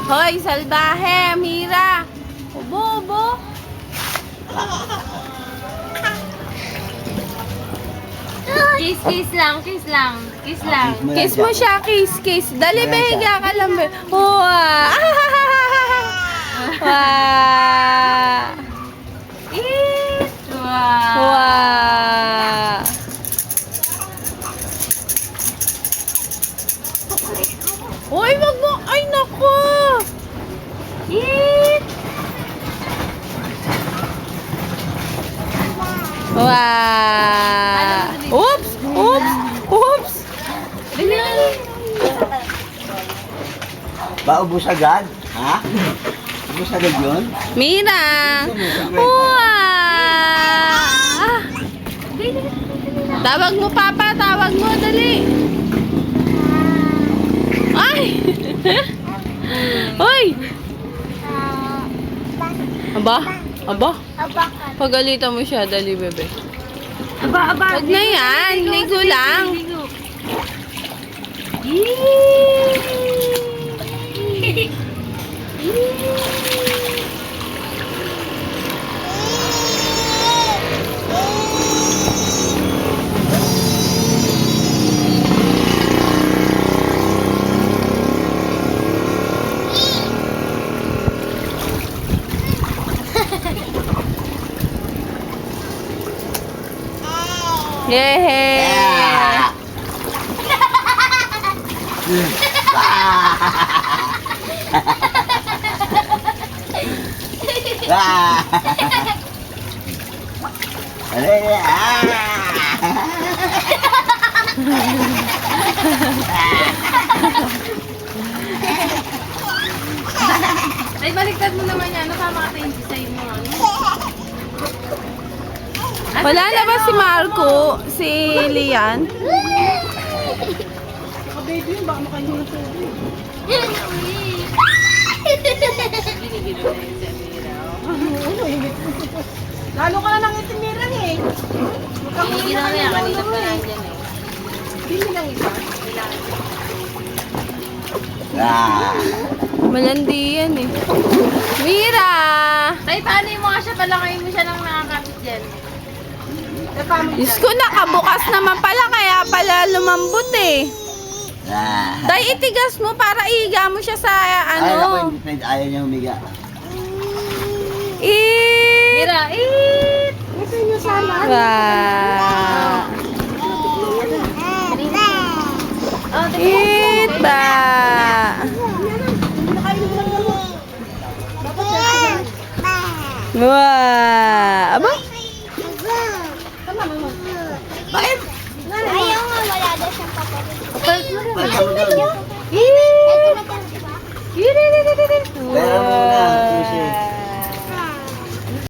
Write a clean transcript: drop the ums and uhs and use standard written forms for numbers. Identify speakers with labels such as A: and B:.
A: Hoy, salbahe, Mira. Ubo, ubo.
B: Kiss, kiss lang, kiss lang, kiss lang.
A: Kiss mo siya, kiss, kiss. Dali, behiga ka lang. Wow. Wow.
B: Wow.
A: Wow. Uy, wag mo. Ay, naku. Wow. Oops, oops, oops.
C: Ba, ubus agad? Ha? Ubus agad yun?
A: Mira. Wow. Tawag mo, Papa. Tawag mo. Dali. Ay. Hoy. Aba. Aba. Pagalitan mo siya. Dali, bebe.
B: Aba, aba.
A: Huwag na yan. Ligo lang. Yay!
C: Yeah!
B: Ay, baliktad mo naman yan. Nasama ka tayo sa inyo.
A: Wala na ba si Marco? Si Lian?
B: Baby, baka makain mo na Lalo ka na nang itimiran eh. Hindi na yan. Kanina pa yan dyan eh. Hindi lang isa.
A: Malandi yan eh. Mira!
B: Tay, paano mo nga siya? Palakayin mo siya nang nakakapit dyan.
A: Diyos ko, nakabukas naman pala, kaya pala lumambot eh. Day, itigas mo para ihiga mo siya sa ano.
C: Ayaw niya humiga.
B: Mira, eat! Gusto niyo sana.
A: Wow. Eat ba? Wow. Aba?
C: Bakit?
D: Ayaw nga, wala daw siyang papalit.
C: Bakit?